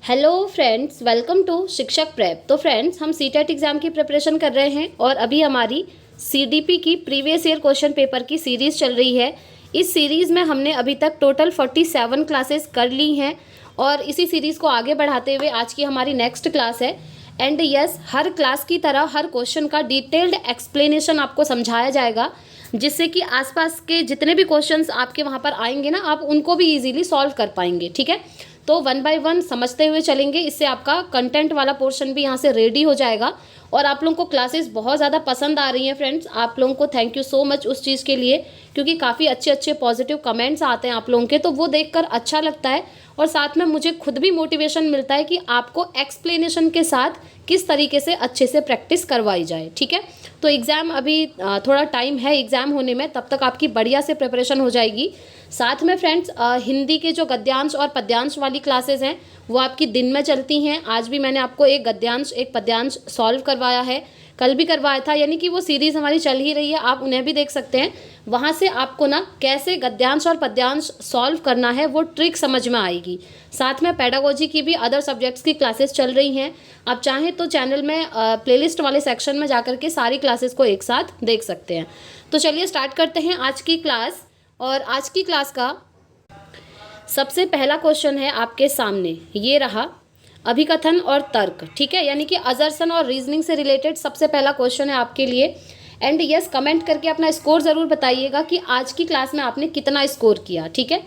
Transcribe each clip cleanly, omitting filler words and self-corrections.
Hello friends, welcome to शिक्षक prep. तो friends, हम सीटेट एग्ज़ाम की प्रिपरेशन कर रहे हैं और अभी हमारी सीडीपी की प्रीवियस ईयर क्वेश्चन पेपर की सीरीज़ चल रही है। इस सीरीज़ में हमने अभी तक टोटल 47 क्लासेस कर ली हैं और इसी सीरीज़ को आगे बढ़ाते हुए आज की हमारी नेक्स्ट क्लास है। एंड यस, हर क्लास की तरह हर क्वेश्चन का डिटेल्ड एक्सप्लेनेशन आपको समझाया जाएगा, जिससे कि आसपास के जितने भी क्वेश्चंस आपके वहाँ पर आएंगे ना, आप उनको भी इजीली सॉल्व कर पाएंगे। ठीक है, तो वन बाय वन समझते हुए चलेंगे। इससे आपका कंटेंट वाला पोर्शन भी यहाँ से रेडी हो जाएगा और आप लोगों को क्लासेस बहुत ज़्यादा पसंद आ रही हैं फ्रेंड्स। आप लोगों को थैंक यू सो मच उस चीज़ के लिए, क्योंकि काफ़ी अच्छे अच्छे पॉजिटिव कमेंट्स आते हैं आप लोगों के, तो वो देखकर अच्छा लगता है और साथ में मुझे खुद भी मोटिवेशन मिलता है कि आपको एक्सप्लेनेशन के साथ किस तरीके से अच्छे से प्रैक्टिस करवाई जाए। ठीक है, तो एग्ज़ाम अभी थोड़ा टाइम है एग्ज़ाम होने में, तब तक आपकी बढ़िया से प्रिपरेशन हो जाएगी। साथ में फ्रेंड्स, हिंदी के जो गद्यांश और पद्यांश वाली क्लासेस हैं वो आपकी दिन में चलती हैं। आज भी मैंने आपको एक गद्यांश एक पद्यांश सॉल्व करवाया है, कल भी करवाया था, यानी कि वो सीरीज़ हमारी चल ही रही है, आप उन्हें भी देख सकते हैं। वहाँ से आपको ना कैसे गद्यांश और पद्यांश सॉल्व करना है वो ट्रिक समझ में आएगी। साथ में पेडागोजी की भी अदर सब्जेक्ट्स की क्लासेस चल रही हैं। आप चाहें तो चैनल में प्लेलिस्ट वाले सेक्शन में जाकर के सारी क्लासेस को एक साथ देख सकते हैं। तो चलिए स्टार्ट करते हैं आज की क्लास। और आज की क्लास का सबसे पहला क्वेश्चन है आपके सामने, ये रहा, अभिकथन और तर्क। ठीक है, यानी कि असर्शन और रीजनिंग से रिलेटेड सबसे पहला क्वेश्चन है आपके लिए। एंड यस, कमेंट करके अपना स्कोर ज़रूर बताइएगा कि आज की क्लास में आपने कितना स्कोर किया। ठीक है,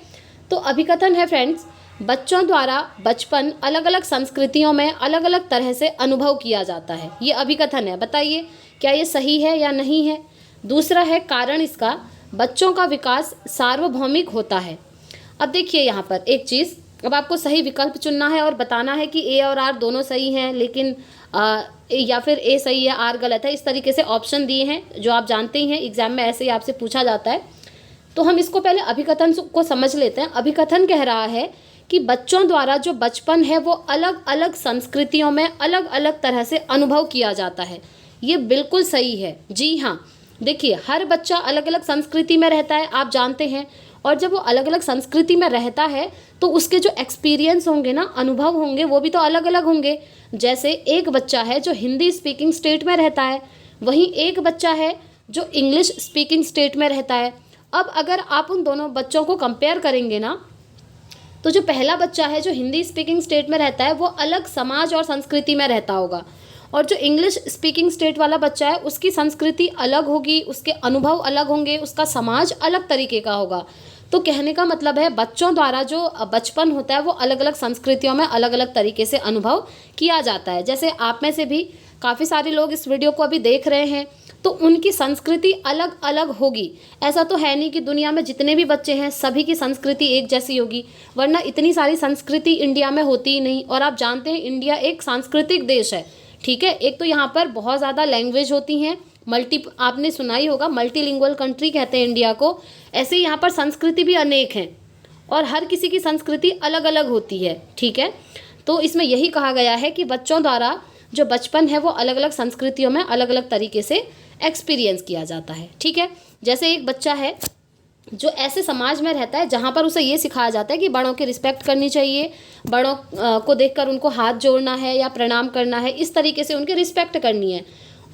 तो अभिकथन है फ्रेंड्स, बच्चों द्वारा बचपन अलग अलग संस्कृतियों में अलग अलग तरह से अनुभव किया जाता है, ये अभिकथन है। बताइए क्या ये सही है या नहीं है। दूसरा है कारण इसका, बच्चों का विकास सार्वभौमिक होता है। अब देखिए यहाँ पर एक चीज़, अब आपको सही विकल्प चुनना है और बताना है कि ए और आर दोनों सही हैं, लेकिन या फिर ए सही है आर गलत है। इस तरीके से ऑप्शन दिए हैं, जो आप जानते ही हैं एग्जाम में ऐसे ही आपसे पूछा जाता है। तो हम इसको पहले अभिकथन को समझ लेते हैं। अभिकथन कह रहा है कि बच्चों द्वारा जो बचपन है वो अलग अलग संस्कृतियों में अलग अलग तरह से अनुभव किया जाता है। ये बिल्कुल सही है, जी हाँ। देखिए, हर बच्चा अलग अलग संस्कृति में रहता है, आप जानते हैं, और जब वो अलग अलग संस्कृति में रहता है तो उसके जो एक्सपीरियंस होंगे ना, अनुभव होंगे, वो भी तो अलग अलग होंगे। जैसे एक बच्चा है जो हिंदी स्पीकिंग स्टेट में रहता है, वहीं एक बच्चा है जो इंग्लिश स्पीकिंग स्टेट में रहता है। अब अगर आप उन दोनों बच्चों को कंपेयर करेंगे ना, तो जो पहला बच्चा है जो हिंदी स्पीकिंग स्टेट में रहता है वो अलग समाज और संस्कृति में रहता होगा, और जो इंग्लिश स्पीकिंग स्टेट वाला बच्चा है उसकी संस्कृति अलग होगी, उसके अनुभव अलग होंगे, उसका समाज अलग तरीके का होगा। तो कहने का मतलब है बच्चों द्वारा जो बचपन होता है वो अलग अलग संस्कृतियों में अलग अलग तरीके से अनुभव किया जाता है। जैसे आप में से भी काफ़ी सारे लोग इस वीडियो को अभी देख रहे हैं, तो उनकी संस्कृति अलग अलग होगी। ऐसा तो है नहीं कि दुनिया में जितने भी बच्चे हैं सभी की संस्कृति एक जैसी होगी, वरना इतनी सारी संस्कृति इंडिया में होती ही नहीं। और आप जानते हैं इंडिया एक सांस्कृतिक देश है। ठीक है, एक तो यहाँ पर बहुत ज़्यादा लैंग्वेज होती हैं, आपने सुना ही होगा मल्टीलिंगुअल कंट्री कहते हैं इंडिया को। ऐसे यहाँ पर संस्कृति भी अनेक हैं और हर किसी की संस्कृति अलग अलग होती है। ठीक है, तो इसमें यही कहा गया है कि बच्चों द्वारा जो बचपन है वो अलग अलग संस्कृतियों में अलग अलग तरीके से एक्सपीरियंस किया जाता है। ठीक है, जैसे एक बच्चा है जो ऐसे समाज में रहता है जहाँ पर उसे ये सिखाया जाता है कि बड़ों की रिस्पेक्ट करनी चाहिए, बड़ों को देखकर उनको हाथ जोड़ना है या प्रणाम करना है, इस तरीके से उनकी रिस्पेक्ट करनी है।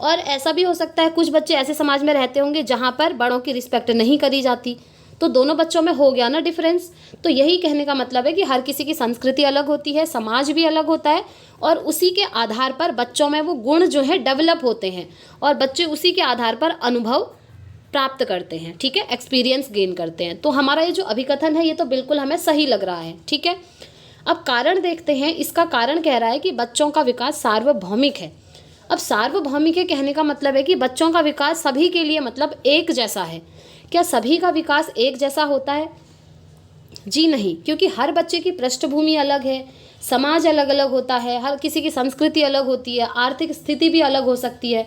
और ऐसा भी हो सकता है कुछ बच्चे ऐसे समाज में रहते होंगे जहाँ पर बड़ों की रिस्पेक्ट नहीं करी जाती, तो दोनों बच्चों में हो गया ना डिफरेंस। तो यही कहने का मतलब है कि हर किसी की संस्कृति अलग होती है, समाज भी अलग होता है, और उसी के आधार पर बच्चों में वो गुण जो है डेवलप होते हैं और बच्चे उसी के आधार पर अनुभव प्राप्त करते हैं। ठीक है, एक्सपीरियंस गेन करते हैं। तो हमारा ये जो अभिकथन है ये तो बिल्कुल हमें सही लग रहा है। ठीक है, अब कारण देखते हैं। इसका कारण कह रहा है कि बच्चों का विकास सार्वभौमिक है। अब सार्वभौमिक के कहने का मतलब है कि बच्चों का विकास सभी के लिए मतलब एक जैसा है। क्या सभी का विकास एक जैसा होता है? जी नहीं, क्योंकि हर बच्चे की पृष्ठभूमि अलग है, समाज अलग अलग होता है, हर किसी की संस्कृति अलग होती है, आर्थिक स्थिति भी अलग हो सकती है।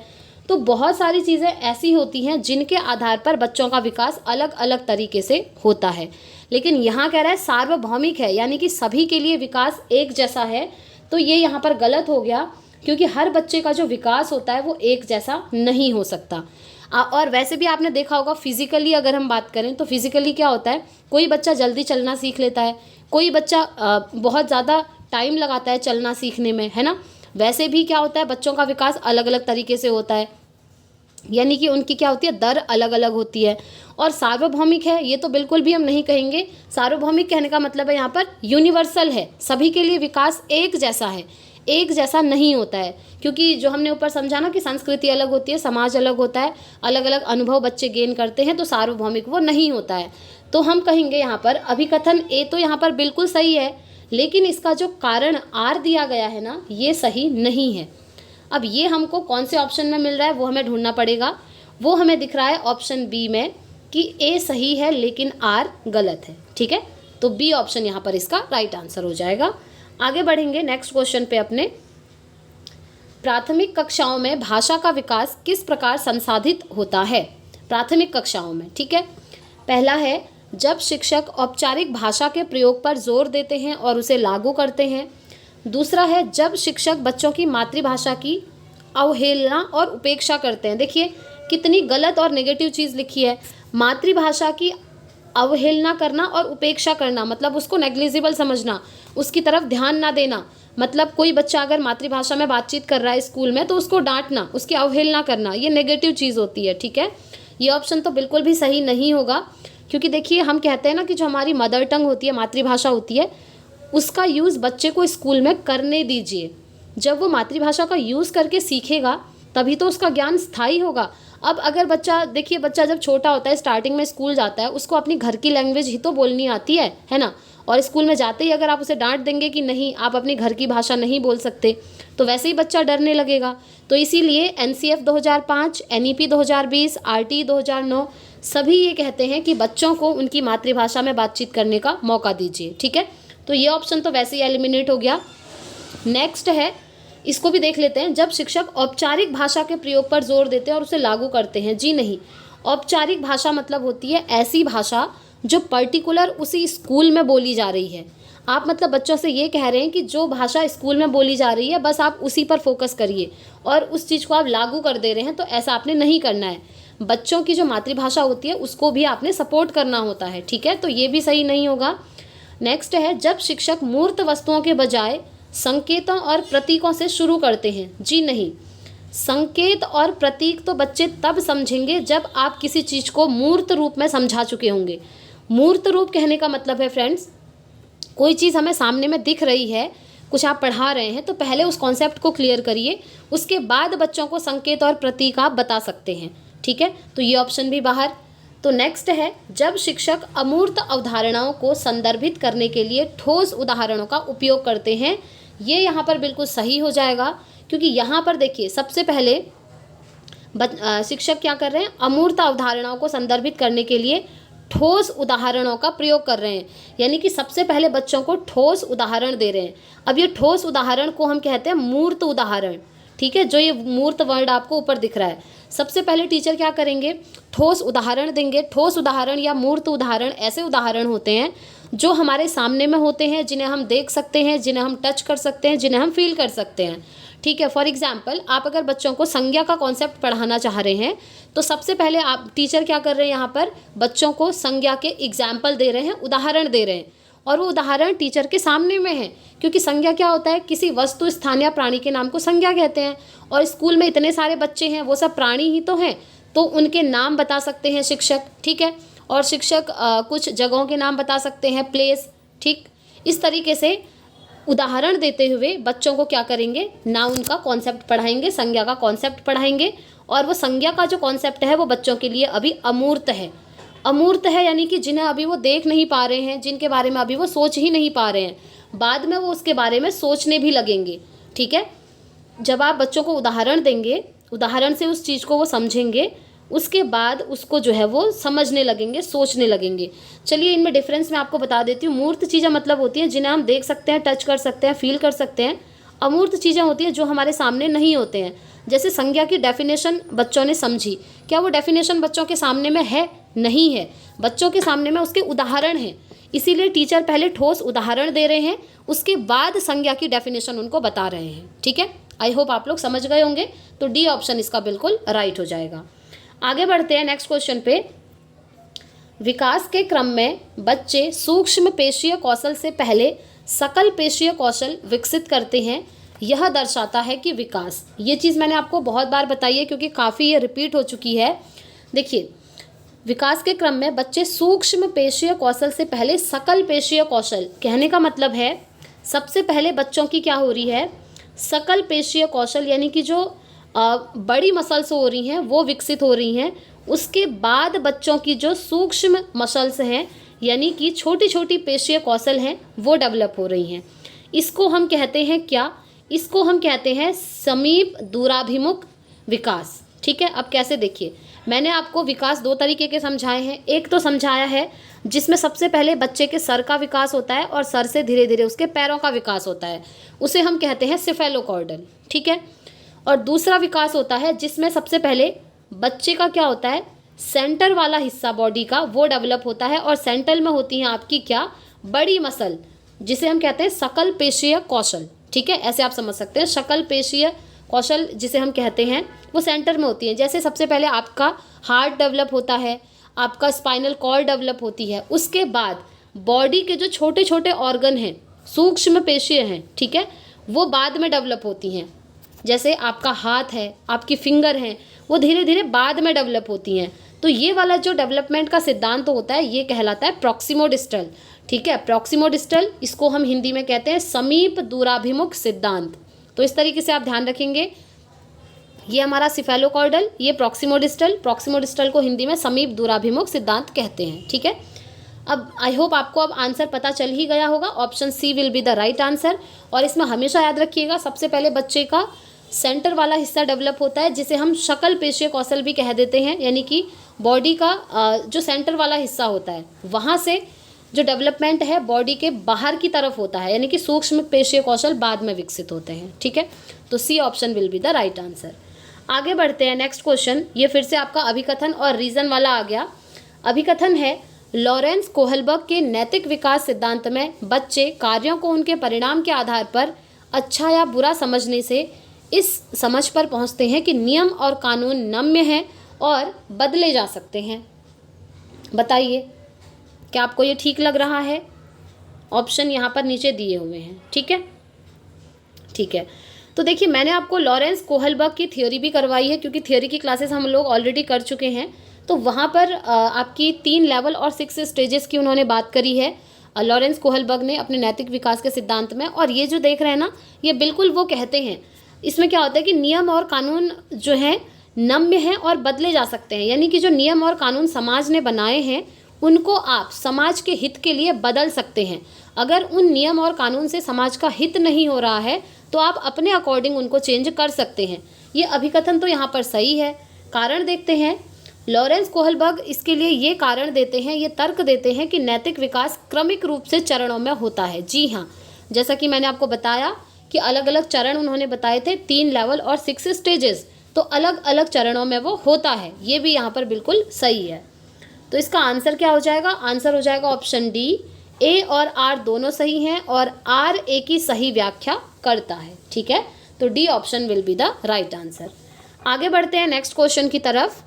तो बहुत सारी चीज़ें ऐसी होती हैं जिनके आधार पर बच्चों का विकास अलग अलग तरीके से होता है। लेकिन यहाँ कह रहा है सार्वभौमिक है, यानी कि सभी के लिए विकास एक जैसा है। तो ये यहाँ पर गलत हो गया, क्योंकि हर बच्चे का जो विकास होता है वो एक जैसा नहीं हो सकता। और वैसे भी आपने देखा होगा फिजिकली अगर हम बात करें तो फिजिकली क्या होता है, कोई बच्चा जल्दी चलना सीख लेता है, कोई बच्चा बहुत ज़्यादा टाइम लगाता है चलना सीखने में, है ना। वैसे भी क्या होता है, बच्चों का विकास अलग अलग तरीके से होता है, यानी कि उनकी क्या होती है, दर अलग अलग होती है। और सार्वभौमिक है ये तो बिल्कुल भी हम नहीं कहेंगे। सार्वभौमिक कहने का मतलब है यहाँ पर यूनिवर्सल है, सभी के लिए विकास एक जैसा है, एक जैसा नहीं होता है। क्योंकि जो हमने ऊपर समझा ना कि संस्कृति अलग होती है, समाज अलग होता है, अलग अलग अनुभव बच्चे गेन करते हैं, तो सार्वभौमिक वो नहीं होता है। तो हम कहेंगे यहाँ पर अभिकथन ए तो यहाँ पर बिल्कुल सही है, लेकिन इसका जो कारण आर दिया गया है ना, ये सही नहीं है। अब ये हमको कौन से ऑप्शन में मिल रहा है वो हमें ढूंढना पड़ेगा। वो हमें दिख रहा है ऑप्शन बी में कि ए सही है लेकिन आर गलत है, ठीक है। तो बी ऑप्शन यहाँ पर इसका राइट आंसर हो जाएगा। आगे बढ़ेंगे नेक्स्ट क्वेश्चन पे अपने। प्राथमिक कक्षाओं में भाषा का विकास किस प्रकार संसाधित होता है? प्राथमिक कक्षाओं में, ठीक है। पहला है, जब शिक्षक औपचारिक भाषा के प्रयोग पर जोर देते हैं और उसे लागू करते हैं। दूसरा है, जब शिक्षक बच्चों की मातृभाषा की अवहेलना और उपेक्षा करते हैं। देखिए कितनी गलत और नेगेटिव चीज़ लिखी है। मातृभाषा की अवहेलना करना और उपेक्षा करना मतलब उसको नेग्लिजिबल समझना, उसकी तरफ ध्यान ना देना। मतलब कोई बच्चा अगर मातृभाषा में बातचीत कर रहा है स्कूल में तो उसको डांटना, उसकी अवहेलना करना, ये नेगेटिव चीज़ होती है, ठीक है। ये ऑप्शन तो बिल्कुल भी सही नहीं होगा, क्योंकि देखिए हम कहते हैं ना कि जो हमारी मदर टंग होती है, मातृभाषा होती है, उसका यूज़ बच्चे को स्कूल में करने दीजिए। जब वो मातृभाषा का यूज़ करके सीखेगा तभी तो उसका ज्ञान स्थायी होगा। अब अगर बच्चा, देखिए बच्चा जब छोटा होता है, स्टार्टिंग में स्कूल जाता है, उसको अपनी घर की लैंग्वेज ही तो बोलनी आती है ना। और स्कूल में जाते ही अगर आप उसे डांट देंगे कि नहीं आप अपनी घर की भाषा नहीं बोल सकते, तो वैसे ही बच्चा डरने लगेगा। तो इसीलिए NCF 2005, NEP 2020, RTE 2009 सभी ये कहते हैं कि बच्चों को उनकी मातृभाषा में बातचीत करने का मौका दीजिए, ठीक है। तो ये ऑप्शन तो वैसे ही एलिमिनेट हो गया। नेक्स्ट है, इसको भी देख लेते हैं, जब शिक्षक औपचारिक भाषा के प्रयोग पर जोर देते हैं और उसे लागू करते हैं। जी नहीं, औपचारिक भाषा मतलब होती है ऐसी भाषा जो पर्टिकुलर उसी स्कूल में बोली जा रही है। आप मतलब बच्चों से ये कह रहे हैं कि जो भाषा स्कूल में बोली जा रही है बस आप उसी पर फोकस करिए और उस चीज़ को आप लागू कर दे रहे हैं, तो ऐसा आपने नहीं करना है। बच्चों की जो मातृभाषा होती है उसको भी आपने सपोर्ट करना होता है, ठीक है। तो ये भी सही नहीं होगा। नेक्स्ट है, जब शिक्षक मूर्त वस्तुओं के बजाय संकेतों और प्रतीकों से शुरू करते हैं। जी नहीं, संकेत और प्रतीक तो बच्चे तब समझेंगे जब आप किसी चीज़ को मूर्त रूप में समझा चुके होंगे। मूर्त रूप कहने का मतलब है फ्रेंड्स, कोई चीज़ हमें सामने में दिख रही है, कुछ आप पढ़ा रहे हैं, तो पहले उस कॉन्सेप्ट को क्लियर करिए, उसके बाद बच्चों को संकेत और प्रतीक आप बता सकते हैं, ठीक है। तो ये ऑप्शन भी बाहर। तो नेक्स्ट है, जब शिक्षक अमूर्त अवधारणाओं को संदर्भित करने के लिए ठोस उदाहरणों का उपयोग करते हैं। ये यहाँ पर बिल्कुल सही हो जाएगा, क्योंकि यहाँ पर देखिए सबसे पहले शिक्षक क्या कर रहे हैं, अमूर्त अवधारणाओं को संदर्भित करने के लिए ठोस उदाहरणों का प्रयोग कर रहे हैं, यानी कि सबसे पहले बच्चों को ठोस उदाहरण दे रहे हैं। अब ये ठोस उदाहरण को हम कहते हैं मूर्त उदाहरण, ठीक है। जो ये मूर्त वर्ड आपको ऊपर दिख रहा है, सबसे पहले टीचर क्या करेंगे, ठोस उदाहरण देंगे। ठोस उदाहरण या मूर्त उदाहरण ऐसे उदाहरण होते हैं जो हमारे सामने में होते हैं, जिन्हें हम देख सकते हैं, जिन्हें हम टच कर सकते हैं, जिन्हें हम फील कर सकते हैं, ठीक है। फॉर एग्जाम्पल, आप अगर बच्चों को संज्ञा का कॉन्सेप्ट पढ़ाना चाह रहे हैं तो सबसे पहले आप टीचर क्या कर रहे हैं, यहाँ पर बच्चों को संज्ञा के एग्जाम्पल दे रहे हैं, उदाहरण दे रहे हैं, और वो उदाहरण टीचर के सामने में है। क्योंकि संज्ञा क्या होता है, किसी वस्तु, स्थान या प्राणी के नाम को संज्ञा कहते हैं, और स्कूल में इतने सारे बच्चे हैं, वो सब प्राणी ही तो हैं, तो उनके नाम बता सकते हैं शिक्षक, ठीक है। और शिक्षक कुछ जगहों के नाम बता सकते हैं, प्लेस, ठीक। इस तरीके से उदाहरण देते हुए बच्चों को क्या करेंगे, नाउन का कॉन्सेप्ट पढ़ाएंगे, संज्ञा का कॉन्सेप्ट पढ़ाएंगे। और वो संज्ञा का जो कॉन्सेप्ट है वो बच्चों के लिए अभी अमूर्त है। अमूर्त है यानी कि जिन्हें अभी वो देख नहीं पा रहे हैं, जिनके बारे में अभी वो सोच ही नहीं पा रहे हैं, बाद में वो उसके बारे में सोचने भी लगेंगे, ठीक है। जब आप बच्चों को उदाहरण देंगे, उदाहरण से उस चीज़ को वो समझेंगे, उसके बाद उसको जो है वो समझने लगेंगे, सोचने लगेंगे। चलिए इनमें डिफरेंस मैं आपको बता देती हूँ। मूर्त चीज़ें मतलब होती हैं जिन्हें हम देख सकते हैं, टच कर सकते हैं, फील कर सकते हैं। अमूर्त चीज़ें होती हैं जो हमारे सामने नहीं होते हैं। जैसे संज्ञा की डेफिनेशन बच्चों ने समझी, क्या वो डेफिनेशन बच्चों के सामने में है? नहीं है, बच्चों के सामने में उसके उदाहरण हैं। इसीलिए टीचर पहले ठोस उदाहरण दे रहे हैं, उसके बाद संज्ञा की डेफिनेशन उनको बता रहे हैं, ठीक है। आई होप आप लोग समझ गए होंगे। तो डी ऑप्शन इसका बिल्कुल राइट हो जाएगा। आगे बढ़ते हैं नेक्स्ट क्वेश्चन पे। विकास के क्रम में बच्चे सूक्ष्म पेशीय कौशल से पहले सकल पेशीय कौशल विकसित करते हैं, यह दर्शाता है कि विकास। ये चीज़ मैंने आपको बहुत बार बताई है क्योंकि काफ़ी ये रिपीट हो चुकी है। देखिए, विकास के क्रम में बच्चे सूक्ष्म पेशीय कौशल से पहले सकल पेशीय कौशल, कहने का मतलब है सबसे पहले बच्चों की क्या हो रही है, सकल पेशीय कौशल यानी कि जो बड़ी मसल्स हो रही हैं वो विकसित हो रही हैं। उसके बाद बच्चों की जो सूक्ष्म मसल्स हैं यानी कि छोटी छोटी पेशीय कौशल हैं वो डेवलप हो रही हैं। इसको हम कहते हैं क्या, इसको हम कहते हैं समीप दूराभिमुख विकास। ठीक है, अब कैसे, देखिए मैंने आपको विकास दो तरीके के समझाए हैं। एक तो समझाया है जिसमें सबसे पहले बच्चे के सर का विकास होता है और सर से धीरे धीरे उसके पैरों का विकास होता है, उसे हम कहते हैं सिफेलोकॉर्डल। ठीक है, और दूसरा विकास होता है जिसमें सबसे पहले बच्चे का क्या होता है, सेंटर वाला हिस्सा बॉडी का वो डेवलप होता है और सेंटर में होती हैं आपकी क्या, बड़ी मसल, जिसे हम कहते हैं सकल पेशीय कौशल। ठीक है, ऐसे आप समझ सकते हैं, सकल पेशीय कौशल जिसे हम कहते हैं वो सेंटर में होती है। जैसे सबसे पहले आपका हार्ट डेवलप होता है, आपका स्पाइनल कॉर्ड डेवलप होती है, उसके बाद बॉडी के जो छोटे छोटे ऑर्गन हैं, सूक्ष्म पेशियाँ हैं, ठीक है, वो बाद में डेवलप होती हैं। जैसे आपका हाथ है, आपकी फिंगर हैं, वो धीरे धीरे बाद में डेवलप होती हैं। तो ये वाला जो डेवलपमेंट का सिद्धांत होता है ये कहलाता है प्रॉक्सिमोडिस्टल। ठीक है, प्रॉक्सिमोडिस्टल, इसको हम हिंदी में कहते हैं समीप दूराभिमुख सिद्धांत। तो इस तरीके से आप ध्यान रखेंगे, ये हमारा सिफेलोकॉर्डल, ये प्रॉक्सिमोडिस्टल, प्रॉक्सिमोडिस्टल को हिंदी में समीप दूराभिमुख सिद्धांत कहते हैं। ठीक है, अब आई होप आपको अब आंसर पता चल ही गया होगा। Option C will be the right answer. और इसमें हमेशा याद रखिएगा, सबसे पहले बच्चे का सेंटर वाला हिस्सा डेवलप होता है जिसे हम सकल पेशीय कौशल भी कह देते हैं, यानी कि बॉडी का जो सेंटर वाला हिस्सा होता है वहाँ से जो डेवलपमेंट है बॉडी के बाहर की तरफ होता है, यानी कि सूक्ष्म पेशीय कौशल बाद में विकसित होते हैं। ठीक है, तो C option will be the right answer. आगे बढ़ते हैं, नेक्स्ट क्वेश्चन, ये फिर से आपका अभिकथन और रीजन वाला आ गया। अभिकथन है, लॉरेंस कोहलबर्ग के नैतिक विकास सिद्धांत में बच्चे कार्यों को उनके परिणाम के आधार पर अच्छा या बुरा समझने से इस समझ पर पहुंचते हैं कि नियम और कानून नम्य हैं और बदले जा सकते हैं। बताइए क्या आपको ये ठीक लग रहा है? ऑप्शन यहाँ पर नीचे दिए हुए हैं। ठीक है, ठीक है, तो देखिए मैंने आपको लॉरेंस कोहलबर्ग की थ्योरी भी करवाई है क्योंकि थ्योरी की क्लासेस हम लोग ऑलरेडी कर चुके हैं। तो वहाँ पर आपकी 3 लेवल और 6 स्टेजेस की उन्होंने बात करी है लॉरेंस कोहलबर्ग ने अपने नैतिक विकास के सिद्धांत में। और ये जो देख रहे हैं ना, ये बिल्कुल वो कहते हैं। इसमें क्या होता है कि नियम और कानून जो हैं नम्य हैं और बदले जा सकते हैं, यानी कि जो नियम और कानून समाज ने बनाए हैं उनको आप समाज के हित के लिए बदल सकते हैं। अगर उन नियम और कानून से समाज का हित नहीं हो रहा है तो आप अपने अकॉर्डिंग उनको चेंज कर सकते हैं। ये अभिकथन तो यहाँ पर सही है। कारण देखते हैं, लॉरेंस कोहलबर्ग इसके लिए ये कारण देते हैं, ये तर्क देते हैं कि नैतिक विकास क्रमिक रूप से चरणों में होता है। जी हाँ, जैसा कि मैंने आपको बताया कि अलग अलग चरण उन्होंने बताए थे, 3 लेवल और 6 स्टेजेस, तो अलग अलग चरणों में वो होता है। ये भी यहाँ पर बिल्कुल सही है। तो इसका आंसर क्या हो जाएगा? आंसर हो जाएगा ऑप्शन डी। ए और आर दोनों सही हैं और आर ए की सही व्याख्या करता है। ठीक है, तो D option will be the right answer. आगे बढ़ते हैं नेक्स्ट क्वेश्चन की तरफ।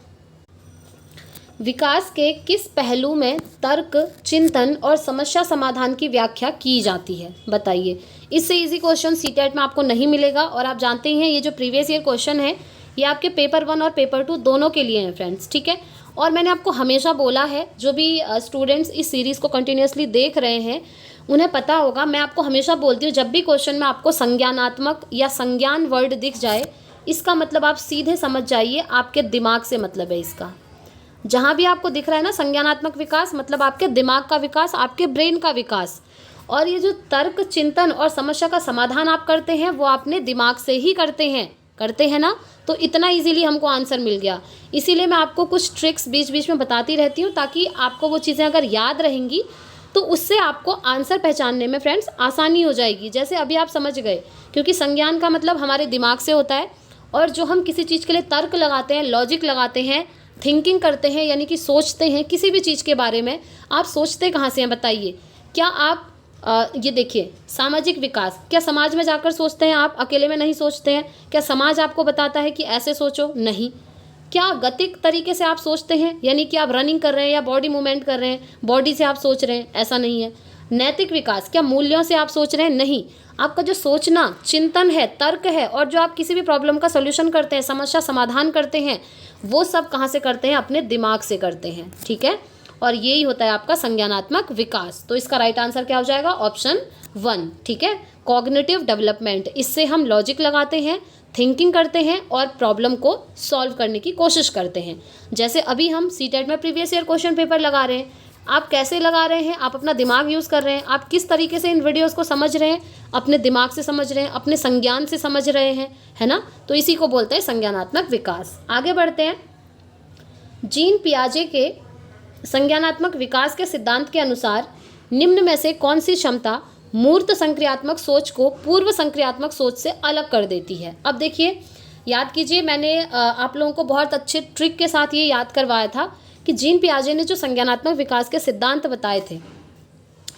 विकास के किस पहलू में तर्क, चिंतन और समस्या समाधान की व्याख्या की जाती है? बताइए। इससे इजी क्वेश्चन सीटेट में आपको नहीं मिलेगा और आप जानते हैं ये जो प्रीवियस ईयर क्वेश्चन है ये आपके पेपर 1 और पेपर 2 दोनों के लिए हैं फ्रेंड्स। ठीक है, और मैंने आपको हमेशा बोला है, जो भी स्टूडेंट्स इस सीरीज़ को कंटिन्यूसली देख रहे हैं उन्हें पता होगा, मैं आपको हमेशा बोलती हूँ जब भी क्वेश्चन में आपको संज्ञानात्मक या संज्ञान वर्ड दिख जाए इसका मतलब आप सीधे समझ जाइए आपके दिमाग से मतलब है इसका। जहाँ भी आपको दिख रहा है ना संज्ञानात्मक विकास, मतलब आपके दिमाग का विकास, आपके ब्रेन का विकास। और ये जो तर्क, चिंतन और समस्या का समाधान आप करते हैं वो अपने दिमाग से ही करते हैं ना। तो इतना इजीली हमको आंसर मिल गया। इसीलिए मैं आपको कुछ ट्रिक्स बीच बीच में बताती रहती हूँ ताकि आपको वो चीज़ें अगर याद रहेंगी तो उससे आपको आंसर पहचानने में फ्रेंड्स आसानी हो जाएगी। जैसे अभी आप समझ गए, क्योंकि संज्ञान का मतलब हमारे दिमाग से होता है और जो हम किसी चीज़ के लिए तर्क लगाते हैं, लॉजिक लगाते हैं, थिंकिंग करते हैं, यानी कि सोचते हैं किसी भी चीज़ के बारे में, आप सोचते कहाँ से हैं बताइए? क्या आप ये देखिए, सामाजिक विकास, क्या समाज में जाकर सोचते हैं आप? अकेले में नहीं सोचते हैं। क्या समाज आपको बताता है कि ऐसे सोचो? नहीं। क्या गतिक तरीके से आप सोचते हैं, यानी कि आप रनिंग कर रहे हैं या बॉडी मूवमेंट कर रहे हैं, बॉडी से आप सोच रहे हैं? ऐसा नहीं है। नैतिक विकास, क्या मूल्यों से आप सोच रहे हैं? नहीं, आपका जो सोचना, चिंतन है, तर्क है, और जो आप किसी भी प्रॉब्लम का सॉल्यूशन करते हैं, समस्या समाधान करते हैं, वो सब कहाँ से करते हैं? अपने दिमाग से करते हैं। ठीक है, और यही होता है आपका संज्ञानात्मक विकास। तो इसका राइट आंसर क्या हो जाएगा? ऑप्शन 1। ठीक है, कॉग्निटिव डेवलपमेंट, इससे हम लॉजिक लगाते हैं, थिंकिंग करते हैं और प्रॉब्लम को सॉल्व करने की कोशिश करते हैं। जैसे अभी हम सीटेट में प्रीवियस ईयर क्वेश्चन पेपर लगा रहे हैं, आप कैसे लगा रहे हैं? आप अपना दिमाग यूज़ कर रहे हैं, आप किस तरीके से इन वीडियोस को समझ रहे हैं? अपने दिमाग से समझ रहे हैं, अपने संज्ञान से समझ रहे हैं, है ना? तो इसी को बोलते हैं संज्ञानात्मक विकास। आगे बढ़ते हैं। जीन पियाजे के संज्ञानात्मक विकास के सिद्धांत के अनुसार निम्न में से कौन सी क्षमता मूर्त संक्रियात्मक सोच को पूर्व संक्रियात्मक सोच से अलग कर देती है? अब देखिए, याद कीजिए, मैंने आप लोगों को बहुत अच्छे ट्रिक के साथ ये याद करवाया था कि जीन पियाजे ने जो संज्ञानात्मक विकास के सिद्धांत बताए थे,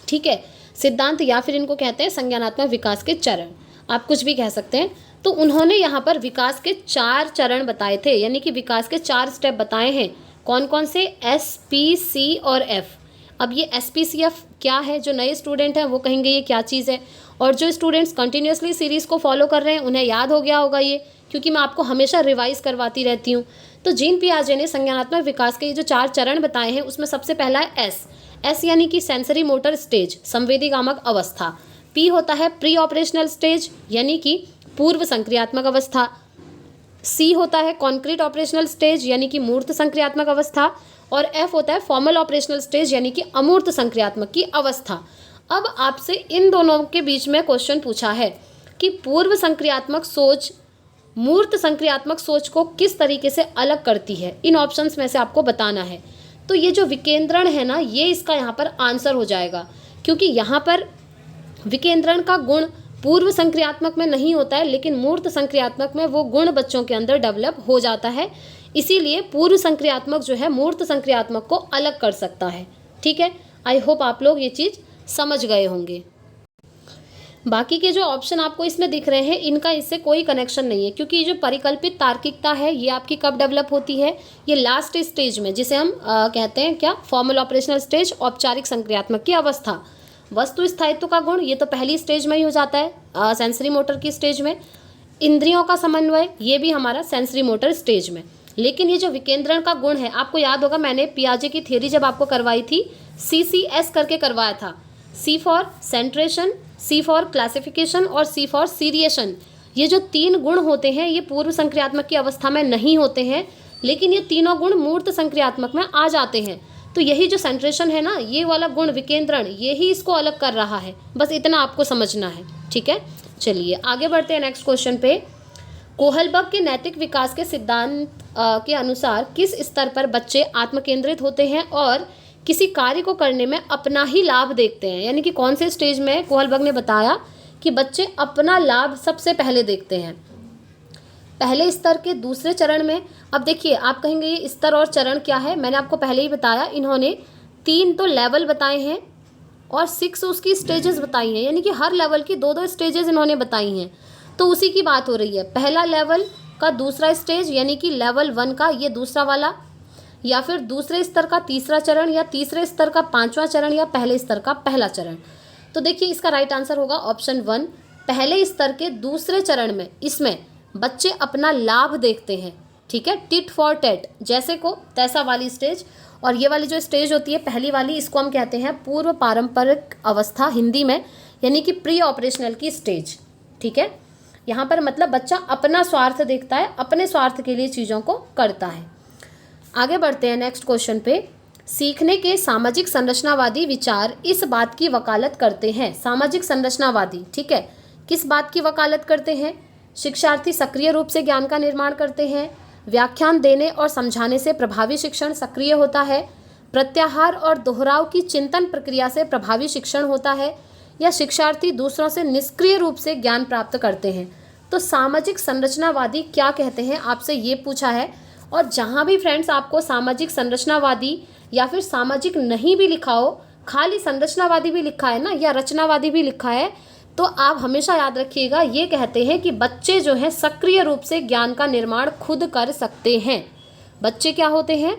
ठीक है, सिद्धांत या फिर इनको कहते हैं संज्ञानात्मक विकास के चरण, आप कुछ भी कह सकते हैं। तो उन्होंने यहाँ पर विकास के 4 चरण बताए थे, यानी कि विकास के 4 स्टेप बताए हैं। कौन कौन से? एस, पी, सी और एफ। अब ये SPCF क्या है? जो नए स्टूडेंट हैं वो कहेंगे ये क्या चीज़ है, और जो स्टूडेंट्स कंटिन्यूसली सीरीज़ को फॉलो कर रहे हैं उन्हें याद हो गया होगा ये, क्योंकि मैं आपको हमेशा रिवाइज करवाती रहती हूँ। तो जीन पियाजे ने संज्ञानात्मक विकास के ये जो 4 चरण बताए हैं, उसमें सबसे पहला है एस यानी कि सेंसरी मोटर स्टेज, संवेदीगामक अवस्था। पी होता है प्री ऑपरेशनल स्टेज, यानी कि पूर्व संक्रियात्मक अवस्था। सी होता है कॉन्क्रीट ऑपरेशनल स्टेज, यानी कि मूर्त संक्रियात्मक अवस्था। और एफ होता है फॉर्मल ऑपरेशनल स्टेज, यानी कि अमूर्त संक्रियात्मक की अवस्था। अब आपसे इन दोनों के बीच में क्वेश्चन पूछा है कि पूर्व संक्रियात्मक सोच मूर्त संक्रियात्मक सोच को किस तरीके से अलग करती है। इन ऑप्शंस में से आपको बताना है। तो ये जो विकेंद्रण है ना, ये इसका यहाँ पर आंसर हो जाएगा, क्योंकि यहाँ पर विकेंद्रण का गुण पूर्व संक्रियात्मक में नहीं होता है, लेकिन मूर्त संक्रियात्मक में वो गुण बच्चों के अंदर डेवलप हो जाता है। इसीलिए पूर्व संक्रियात्मक जो है मूर्त संक्रियात्मक को अलग कर सकता है। ठीक है, आई होप आप लोग ये चीज़ समझ गए होंगे। बाकी के जो ऑप्शन आपको इसमें दिख रहे हैं, इनका इससे कोई कनेक्शन नहीं है, क्योंकि ये जो परिकल्पित तार्किकता है ये आपकी कब डेवलप होती है? ये लास्ट स्टेज में, जिसे हम कहते हैं क्या? फॉर्मल ऑपरेशनल स्टेज, औपचारिक संक्रियात्मक की अवस्था। वस्तु स्थायित्व का गुण, ये तो पहली स्टेज में ही हो जाता है, सेंसरी मोटर की स्टेज में। इंद्रियों का समन्वय, ये भी हमारा सेंसरी मोटर स्टेज में। लेकिन ये जो विकेंद्रण का गुण है, आपको याद होगा मैंने पियाजे की थ्योरी जब आपको करवाई थी, CCS करके करवाया था। C for सेंट्रेशन, C for classification और C फॉर सीरिएशन। ये जो 3 गुण होते हैं ये पूर्व संक्रियात्मक की अवस्था में नहीं होते हैं, लेकिन ये तीनों गुण मूर्त संक्रियात्मक में आ जाते हैं। तो यही जो सेंट्रेशन है ना, ये वाला गुण विकेंद्रण, यही इसको अलग कर रहा है। बस इतना आपको समझना है। ठीक है, चलिए आगे बढ़ते हैं नेक्स्ट क्वेश्चन पे। कोहलबर्ग के नैतिक विकास के सिद्धांत के अनुसार किस स्तर पर बच्चे आत्मकेंद्रित होते हैं और किसी कार्य को करने में अपना ही लाभ देखते हैं? यानी कि कौन से स्टेज में कोहलबर्ग ने बताया कि बच्चे अपना लाभ सबसे पहले देखते हैं? पहले स्तर के दूसरे चरण में। अब देखिए, आप कहेंगे ये स्तर और चरण क्या है? मैंने आपको पहले ही बताया, इन्होंने 3 तो लेवल बताए हैं और 6 उसकी स्टेजेस बताई हैं, यानी कि हर लेवल की 2-2 स्टेजेस इन्होंने बताई हैं। तो उसी की बात हो रही है। पहला लेवल का दूसरा स्टेज, यानी कि लेवल 1 का ये दूसरा वाला, या फिर दूसरे स्तर का तीसरा चरण, या तीसरे स्तर का 5वां चरण, या पहले स्तर का पहला चरण। तो देखिए इसका राइट आंसर होगा ऑप्शन 1, पहले स्तर के दूसरे चरण में इसमें बच्चे अपना लाभ देखते हैं। ठीक है, टिट फॉर टैट, जैसे को तैसा वाली स्टेज। और ये वाली जो स्टेज होती है पहली वाली, इसको हम कहते हैं पूर्व पारंपरिक अवस्था हिंदी में, यानी कि प्री ऑपरेशनल की स्टेज। ठीक है, यहाँ पर मतलब बच्चा अपना स्वार्थ देखता है, अपने स्वार्थ के लिए चीज़ों को करता है। आगे बढ़ते हैं नेक्स्ट क्वेश्चन पे। सीखने के सामाजिक संरचनावादी विचार इस बात की वकालत करते हैं, सामाजिक संरचनावादी, ठीक है, किस बात की वकालत करते हैं? शिक्षार्थी सक्रिय रूप से ज्ञान का निर्माण करते हैं, व्याख्यान देने और समझाने से प्रभावी शिक्षण सक्रिय होता है, प्रत्याहार और दोहराव की चिंतन प्रक्रिया से प्रभावी शिक्षण होता है, या शिक्षार्थी दूसरों से निष्क्रिय रूप से ज्ञान प्राप्त करते हैं। तो सामाजिक संरचनावादी क्या कहते हैं, आपसे ये पूछा है। और जहाँ भी फ्रेंड्स आपको सामाजिक संरचनावादी या फिर सामाजिक नहीं भी लिखा हो, खाली संरचनावादी भी लिखा है ना, या रचनावादी भी लिखा है, तो आप हमेशा याद रखिएगा ये कहते हैं कि बच्चे जो हैं सक्रिय रूप से ज्ञान का निर्माण खुद कर सकते हैं। बच्चे क्या होते हैं?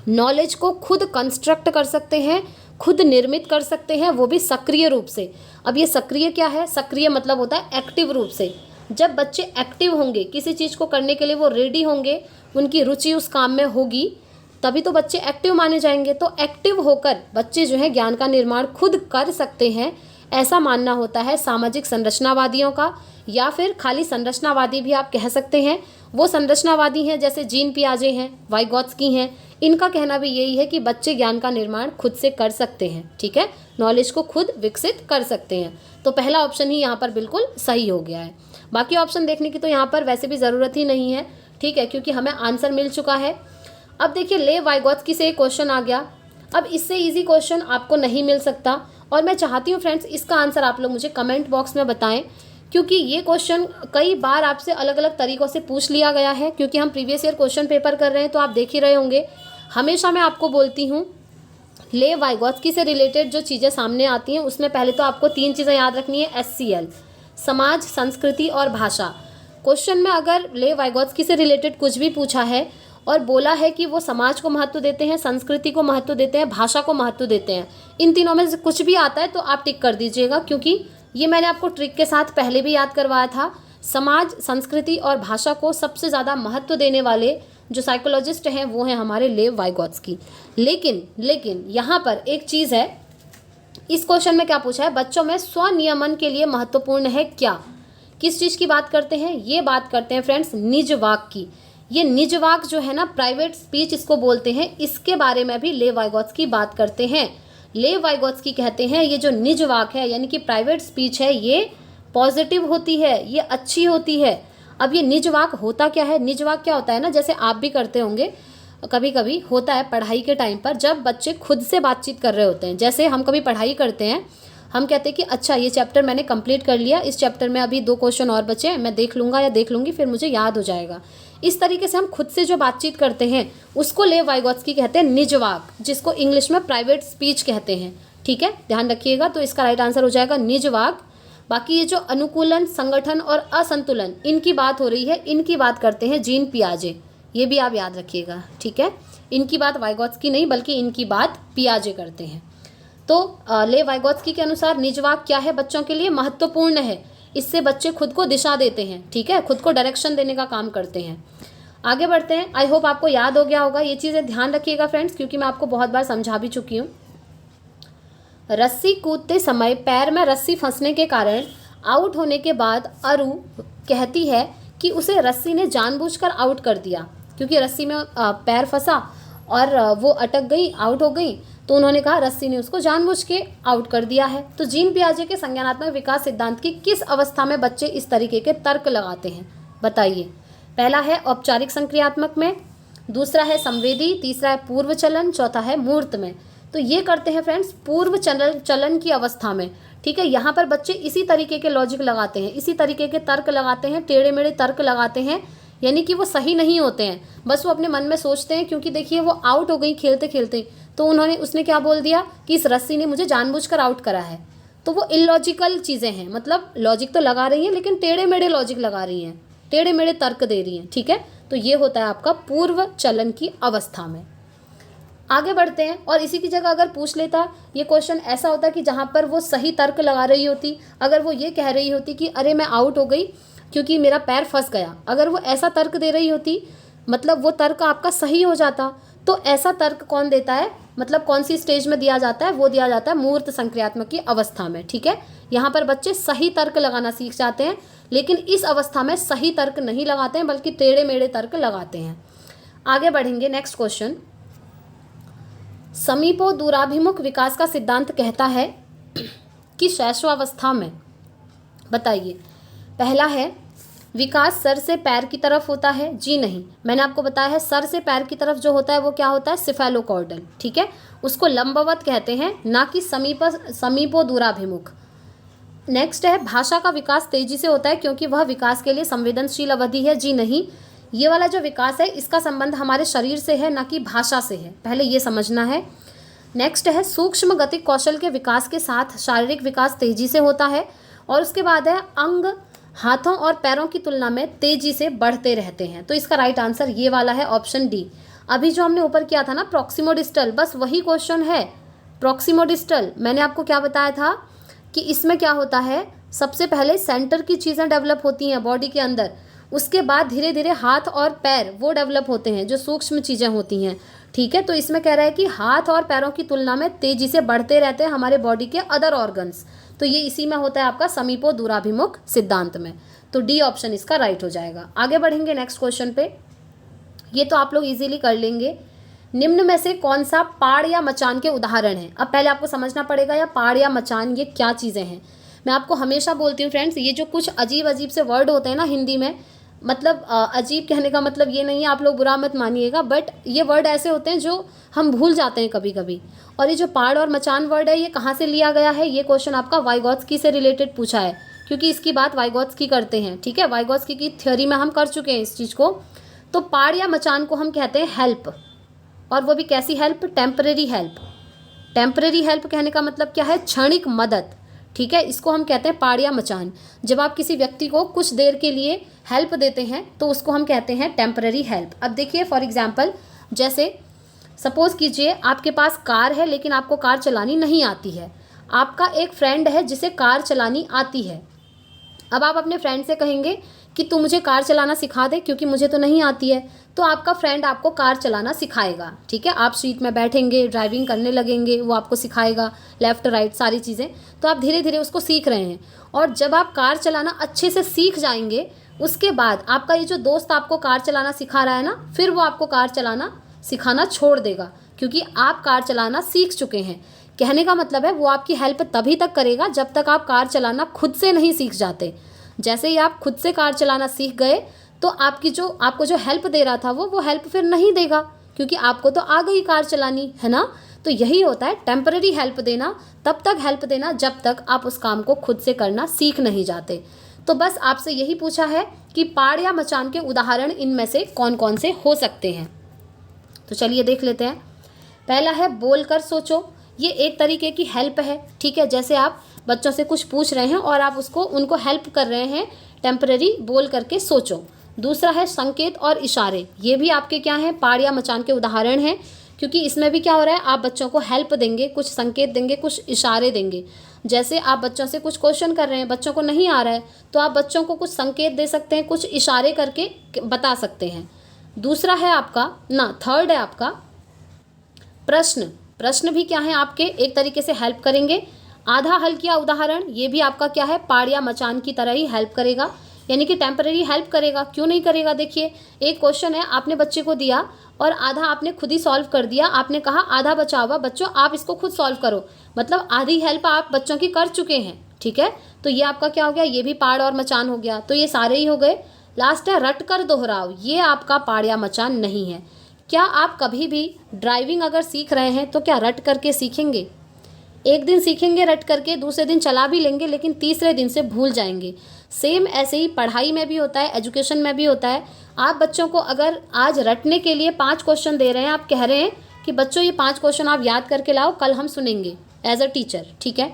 नॉलेज को खुद कंस्ट्रक्ट कर सकते हैं, खुद निर्मित कर सकते हैं, वो भी सक्रिय रूप से। अब ये सक्रिय क्या है? सक्रिय मतलब होता है एक्टिव रूप से। जब बच्चे एक्टिव होंगे, किसी चीज़ को करने के लिए वो रेडी होंगे, उनकी रुचि उस काम में होगी, तभी तो बच्चे एक्टिव माने जाएंगे। तो एक्टिव होकर बच्चे जो है ज्ञान का निर्माण खुद कर सकते हैं, ऐसा मानना होता है सामाजिक संरचनावादियों का, या फिर खाली संरचनावादी भी आप कह सकते हैं। वो संरचनावादी हैं जैसे जीन पियाजे हैं, वाइगोत्स्की हैं, इनका कहना भी यही है कि बच्चे ज्ञान का निर्माण खुद से कर सकते हैं। ठीक है, नॉलेज को खुद विकसित कर सकते हैं। तो पहला ऑप्शन ही यहाँ पर बिल्कुल सही हो गया है। बाकी ऑप्शन देखने की तो यहाँ पर वैसे भी ज़रूरत ही नहीं है, ठीक है, क्योंकि हमें आंसर मिल चुका है। अब देखिए, ले वाइगोत्स्की से एक क्वेश्चन आ गया। अब इससे इजी क्वेश्चन आपको नहीं मिल सकता, और मैं चाहती हूँ फ्रेंड्स इसका आंसर आप लोग मुझे कमेंट बॉक्स में बताएं, क्योंकि ये क्वेश्चन कई बार आपसे अलग अलग तरीक़ों से पूछ लिया गया है। क्योंकि हम प्रीवियस ईयर क्वेश्चन पेपर कर रहे हैं, तो आप देख ही रहे होंगे, हमेशा मैं आपको बोलती हूँ ले वाइगोत्स्की से रिलेटेड जो चीज़ें सामने आती हैं उसमें पहले तो आपको 3 चीज़ें याद रखनी है। SCL, समाज, संस्कृति और भाषा। क्वेश्चन में अगर ले वाइगोत्स्की से रिलेटेड कुछ भी पूछा है और बोला है कि वो समाज को महत्व देते हैं, संस्कृति को महत्व देते हैं, भाषा को महत्व देते हैं, इन तीनों में से कुछ भी आता है तो आप टिक कर दीजिएगा, क्योंकि ये मैंने आपको ट्रिक के साथ पहले भी याद करवाया था। समाज, संस्कृति और भाषा को सबसे ज़्यादा महत्व देने वाले जो साइकोलॉजिस्ट हैं वो हैं हमारे लेव वाइगोत्स्की। लेकिन यहाँ पर एक चीज़ है, इस क्वेश्चन में क्या पूछा है, बच्चों में स्वनियमन के लिए महत्वपूर्ण है क्या? किस चीज़ की बात करते हैं? ये बात करते हैं फ्रेंड्स निज वाक की। ये निज वाक जो है ना, प्राइवेट स्पीच इसको बोलते हैं, इसके बारे में भी लेव वाइगोत्स्की बात करते हैं। लेव वाइगोत्स्की कहते हैं ये जो निज वाक है यानी कि प्राइवेट स्पीच है, ये पॉजिटिव होती है, ये अच्छी होती है। अब ये निज वाक होता क्या है? निज वाक क्या होता है ना, जैसे आप भी करते होंगे, कभी कभी होता है पढ़ाई के टाइम पर जब बच्चे खुद से बातचीत कर रहे होते हैं। जैसे हम कभी पढ़ाई करते हैं, हम कहते हैं कि अच्छा ये चैप्टर मैंने कंप्लीट कर लिया, इस चैप्टर में अभी 2 क्वेश्चन और बचे हैं, मैं देख लूँगा या देख लूँगी, फिर मुझे याद हो जाएगा। इस तरीके से हम खुद से जो बातचीत करते हैं उसको लेव वाइगोत्स्की कहते हैं निज वाक, जिसको इंग्लिश में प्राइवेट स्पीच कहते हैं। ठीक है, ध्यान रखिएगा। तो इसका राइट आंसर हो जाएगा निज वाक। बाकी ये जो अनुकूलन, संगठन और असंतुलन, इनकी बात हो रही है, इनकी बात करते हैं जीन पियाजे, ये भी आप याद रखिएगा। ठीक है, इनकी बात वाइगोत्स्की नहीं बल्कि इनकी बात पियाजे करते हैं। तो ले वाइगोत्स्की के अनुसार निज वाक क्या है? बच्चों के लिए महत्वपूर्ण है, इससे बच्चे खुद को दिशा देते हैं। ठीक है, खुद को डायरेक्शन देने का काम करते हैं। आगे बढ़ते हैं। आई होप आपको याद हो गया होगा, ये चीज़ें ध्यान रखिएगा फ्रेंड्स, क्योंकि मैं आपको बहुत बार समझा भी चुकी हूँ। रस्सी कूदते समय पैर में रस्सी फंसने के कारण आउट होने के बाद अरु कहती है कि उसे रस्सी ने जानबूझकर आउट कर दिया, क्योंकि रस्सी में पैर फंसा और वो अटक गई, आउट हो गई, तो उन्होंने कहा रस्सी ने उसको जानबूझ के आउट कर दिया है। तो जीन पियाजे के संज्ञानात्मक विकास सिद्धांत की किस अवस्था में बच्चे इस तरीके के तर्क लगाते हैं? बताइए। पहला है औपचारिक संक्रियात्मक में, दूसरा है संवेदी, तीसरा है पूर्व चलन, चौथा है मूर्त में। तो ये करते हैं फ्रेंड्स पूर्व चलन की अवस्था में। ठीक है, यहाँ पर बच्चे इसी तरीके के लॉजिक लगाते हैं, इसी तरीके के तर्क लगाते हैं, टेढ़े मेढ़े तर्क लगाते हैं, यानी कि वो सही नहीं होते हैं, बस वो अपने मन में सोचते हैं। क्योंकि देखिए वो आउट हो गई खेलते खेलते, तो उसने क्या बोल दिया कि इस रस्सी ने मुझे जानबूझकर आउट करा है। तो वो इलॉजिकल चीज़ें हैं, मतलब लॉजिक तो लगा रही हैं लेकिन टेढ़े मेढ़े लॉजिक लगा रही हैं, टेढ़े मेढ़े तर्क दे रही हैं। ठीक है, तो ये होता है आपका पूर्व चलन की अवस्था में। आगे बढ़ते हैं, और इसी की जगह अगर पूछ लेता ये क्वेश्चन ऐसा होता कि जहाँ पर वो सही तर्क लगा रही होती, अगर वो ये कह रही होती कि अरे मैं आउट हो गई क्योंकि मेरा पैर फंस गया, अगर वो ऐसा तर्क दे रही होती, मतलब वो तर्क आपका सही हो जाता। तो ऐसा तर्क कौन देता है, मतलब कौन सी स्टेज में दिया जाता है? वो दिया जाता है मूर्त संक्रियात्मक की अवस्था में। ठीक है, यहाँ पर बच्चे सही तर्क लगाना सीख जाते हैं, लेकिन इस अवस्था में सही तर्क नहीं लगाते हैं बल्कि टेढ़े मेढ़े तर्क लगाते हैं। आगे बढ़ेंगे, नेक्स्ट क्वेश्चन। समीपो दूराभिमुख विकास का सिद्धांत कहता है कि शैशवावस्था में, बताइए। पहला है विकास सर से पैर की तरफ होता है, जी नहीं, मैंने आपको बताया है सर से पैर की तरफ जो होता है वो क्या होता है? सिफेलोकॉर्डल। ठीक है, उसको लंबवत कहते हैं, ना कि समीपो दूराभिमुख। नेक्स्ट है भाषा का विकास तेजी से होता है क्योंकि वह विकास के लिए संवेदनशील अवधि है, जी नहीं, ये वाला जो विकास है इसका संबंध हमारे शरीर से है, ना कि भाषा से है, पहले ये समझना है। नेक्स्ट है सूक्ष्म गतिक कौशल के विकास के साथ शारीरिक विकास तेजी से होता है, और उसके बाद है अंग हाथों और पैरों की तुलना में तेजी से बढ़ते रहते हैं। तो इसका राइट आंसर ये वाला है, ऑप्शन डी। अभी जो हमने ऊपर किया था ना प्रॉक्सिमो डिस्टल, बस वही क्वेश्चन है, प्रॉक्सिमोडिस्टल, मैंने आपको क्या बताया था कि इसमें क्या होता है, सबसे पहले सेंटर की चीज़ें डेवलप होती हैं बॉडी के अंदर, उसके बाद धीरे धीरे हाथ और पैर वो डेवलप होते हैं जो सूक्ष्म चीज़ें होती हैं। ठीक है, तो इसमें कह रहा है कि हाथ और पैरों की तुलना में तेजी से बढ़ते रहते हैं हमारे बॉडी के अदर ऑर्गन्स। तो ये इसी में होता है आपका समीपो दूराभिमुख सिद्धांत में। तो डी ऑप्शन इसका राइट हो जाएगा। आगे बढ़ेंगे नेक्स्ट क्वेश्चन पे। ये तो आप लोग इजीली कर लेंगे। निम्न में से कौन सा पाड़ या मचान के उदाहरण है? अब पहले आपको समझना पड़ेगा या पाड़ या मचान ये क्या चीज़ें हैं। मैं आपको हमेशा बोलती हूँ फ्रेंड्स, ये जो कुछ अजीब अजीब से वर्ड होते हैं ना हिंदी में, मतलब अजीब कहने का मतलब ये नहीं है, आप लोग बुरा मत मानिएगा, बट ये वर्ड ऐसे होते हैं जो हम भूल जाते हैं कभी कभी। और ये जो पाड़ और मचान वर्ड है ये कहाँ से लिया गया है? ये क्वेश्चन आपका वाइगॉत्स्की से रिलेटेड पूछा है, क्योंकि इसकी बात वाइगॉत्स्की करते हैं। ठीक है, वाइगॉत्स्की की थ्योरी में हम कर चुके हैं इस चीज़ को। तो पाड़ या मचान को हम कहते हैं हेल्प, और वो भी कैसी help? Temporary help. Temporary help कहने का मतलब क्या है? क्षणिक मदद। ठीक है, इसको हम कहते हैं पाड़ या मचान। जब आप किसी व्यक्ति को कुछ देर के लिए हेल्प देते हैं तो उसको हम कहते हैं टेम्परेरी हेल्प। अब देखिए फॉर एग्जांपल, जैसे सपोज कीजिए आपके पास कार है लेकिन आपको कार चलानी नहीं आती है। आपका एक फ्रेंड है जिसे कार चलानी आती है। अब आप अपने फ्रेंड से कहेंगे कि तू मुझे कार चलाना सिखा दे क्योंकि मुझे तो नहीं आती है। तो आपका फ्रेंड आपको कार चलाना सिखाएगा। ठीक है, आप सीट में बैठेंगे, ड्राइविंग करने लगेंगे, वो आपको सिखाएगा लेफ़्ट राइट सारी चीज़ें। तो आप धीरे धीरे उसको सीख रहे हैं, और जब आप कार चलाना अच्छे से सीख जाएंगे उसके बाद आपका ये जो दोस्त आपको कार चलाना सिखा रहा है ना, फिर वो आपको कार चलाना सिखाना छोड़ देगा, क्योंकि आप कार चलाना सीख चुके हैं। कहने का मतलब है वो आपकी हेल्प तभी तक करेगा जब तक आप कार चलाना खुद से नहीं सीख जाते। जैसे ही आप खुद से कार चलाना सीख गए तो आपको जो हेल्प दे रहा था वो हेल्प फिर नहीं देगा, क्योंकि आपको तो आ गई कार चलानी, है ना। तो यही होता है टेम्पररी हेल्प देना, तब तक हेल्प देना जब तक आप उस काम को खुद से करना सीख नहीं जाते। तो बस आपसे यही पूछा है कि पाड़ या मचान के उदाहरण इनमें से कौन कौन से हो सकते हैं। तो चलिए देख लेते हैं। पहला है बोलकर सोचो। ये एक तरीके की हेल्प है। ठीक है, जैसे आप बच्चों से कुछ पूछ रहे हैं और आप उनको हेल्प कर रहे हैं, टेम्पररी बोल करके सोचो। दूसरा है संकेत और इशारे। ये भी आपके क्या हैं? पाड़ या मचान के उदाहरण हैं, क्योंकि इसमें भी क्या हो रहा है, आप बच्चों को हेल्प देंगे, कुछ संकेत देंगे, कुछ इशारे देंगे। जैसे आप बच्चों से कुछ क्वेश्चन कर रहे हैं, बच्चों को नहीं आ रहा है, तो आप बच्चों को कुछ संकेत दे सकते हैं, कुछ इशारे करके बता सकते हैं। दूसरा है आपका थर्ड है आपका प्रश्न। प्रश्न भी क्या है आपके? एक तरीके से हेल्प करेंगे। आधा हल किया उदाहरण, ये भी आपका क्या है? पाड़ या मचान की तरह ही हेल्प करेगा, यानी कि टेम्पररी हेल्प करेगा। क्यों नहीं करेगा? देखिए, एक क्वेश्चन है आपने बच्चे को दिया और आधा आपने खुद ही सॉल्व कर दिया। आपने कहा आधा बचा हुआ बच्चों आप इसको खुद सॉल्व करो, मतलब आधी हेल्प आप बच्चों की कर चुके हैं। ठीक है, तो ये आपका क्या हो गया? ये भी पाड़ और मचान हो गया। तो ये सारे ही हो गए। लास्ट है रट कर दोहराओ। ये आपका पाड़ या मचान नहीं है। क्या आप कभी भी ड्राइविंग अगर सीख रहे हैं तो क्या रट करके सीखेंगे? एक दिन सीखेंगे रट करके, दूसरे दिन चला भी लेंगे, लेकिन तीसरे दिन से भूल जाएंगे। सेम ऐसे ही पढ़ाई में भी होता है, एजुकेशन में भी होता है। आप बच्चों को अगर आज रटने के लिए 5 क्वेश्चन दे रहे हैं, आप कह रहे हैं कि बच्चों ये 5 क्वेश्चन आप याद करके लाओ, कल हम सुनेंगे एज अ टीचर। ठीक है,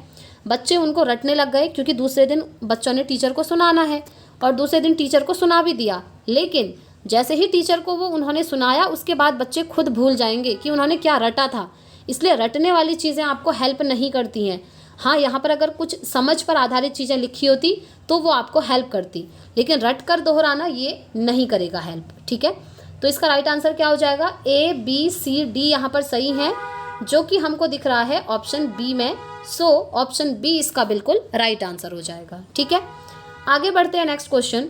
बच्चे उनको रटने लग गए, क्योंकि दूसरे दिन बच्चों ने टीचर को सुनाना है, और दूसरे दिन टीचर को सुना भी दिया। लेकिन जैसे ही टीचर को वो उन्होंने सुनाया, उसके बाद बच्चे खुद भूल जाएंगे कि उन्होंने क्या रटा था। इसलिए रटने वाली चीज़ें आपको हेल्प नहीं करती हैं। हाँ, यहाँ पर अगर कुछ समझ पर आधारित चीज़ें लिखी होती तो वो आपको हेल्प करती, लेकिन रट कर दोहराना ये नहीं करेगा हेल्प। ठीक है, तो इसका राइट आंसर क्या हो जाएगा? A, B, C, D यहाँ पर सही है, जो कि हमको दिख रहा है ऑप्शन बी में। सो ऑप्शन बी इसका बिल्कुल राइट आंसर हो जाएगा। ठीक है, आगे बढ़ते हैं। Next question,